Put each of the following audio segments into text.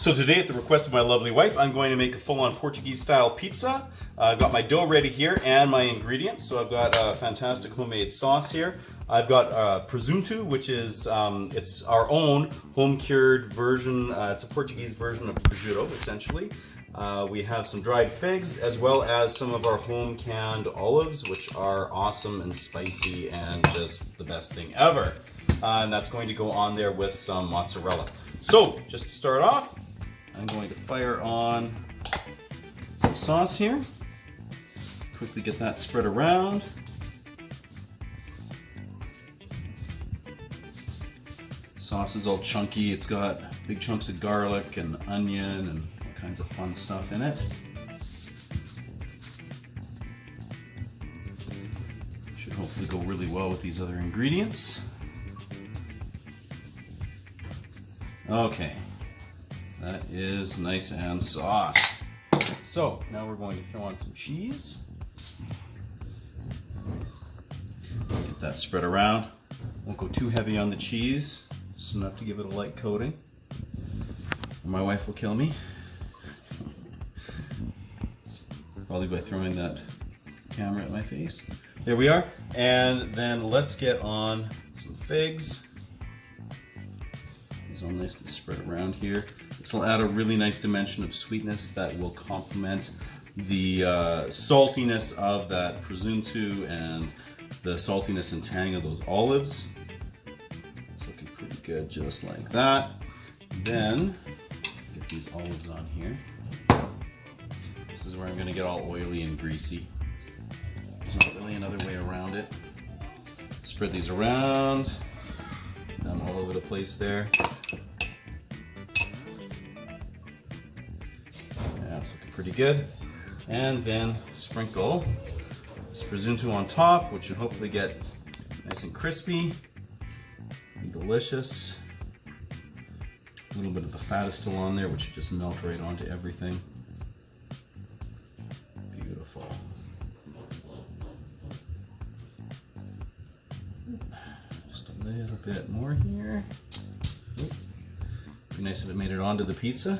So today, at the request of my lovely wife, I'm going to make a full-on Portuguese style pizza. I've got my dough ready here and my ingredients. So I've got a fantastic homemade sauce here. I've got presunto, which is it's our own home-cured version. It's a Portuguese version of prosciutto, essentially. We have some dried figs, as well as some of our home-canned olives, which are awesome and spicy and just the best thing ever. And that's going to go on there with some mozzarella. So, just to start off, I'm going to fire on some sauce here. Quickly get that spread around. Sauce is all chunky. It's got big chunks of garlic and onion and all kinds of fun stuff in it. Should hopefully go really well with these other ingredients. Okay, that is nice and sauced. So now we're going to throw on some cheese. Get that spread around. Won't go too heavy on the cheese, just enough to give it a light coating. My wife will kill me. Probably by throwing that camera at my face. There we are. And then let's get on some figs. These all nicely spread around here. This will add a really nice dimension of sweetness that will complement the saltiness of that presunto and the saltiness and tang of those olives. It's looking pretty good just like that. Then, get these olives on here. This is where I'm going to get all oily and greasy. There's not really another way around it. Spread these around. Them all over the place there. That's looking pretty good. And then sprinkle this presunto on top, which should hopefully get nice and crispy and delicious. A little bit of the fat is still on there, which should just melt right onto everything. Beautiful. Just a little bit more here. Be nice if it made it onto the pizza.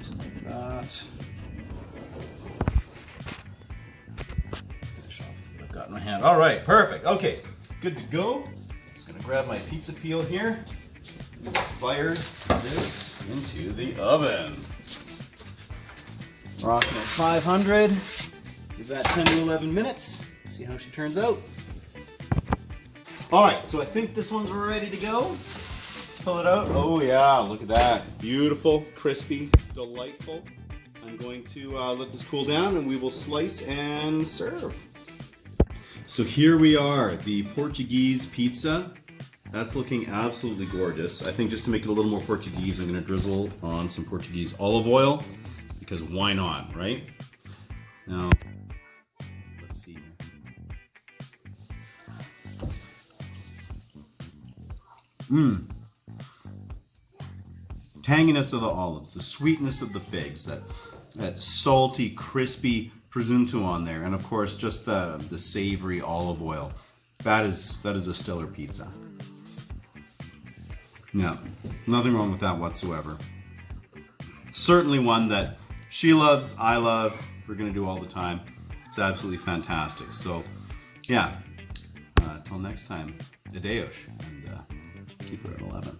Just like that. Finish off what I've got in my hand. All right, perfect. Okay, good to go. Just gonna grab my pizza peel here and fire this into the oven. Rocking at 500. Give that 10 to 11 minutes. See how she turns out. All right, so I think this one's ready to go. Pull it out. Oh yeah, look at that. Beautiful, crispy, delightful. I'm going to let this cool down and we will slice and serve. So here we are, the Portuguese pizza. That's looking absolutely gorgeous. I think just to make it a little more Portuguese, I'm gonna drizzle on some Portuguese olive oil, because why not, right? Now, let's see. Tanginess of the olives, the sweetness of the figs, that salty, crispy presunto on there, and of course just the savory olive oil. That is a stellar pizza. No, nothing wrong with that whatsoever. Certainly one that she loves, I love, we're gonna do all the time. It's absolutely fantastic. So yeah, till next time, adeus, and keep it at 11.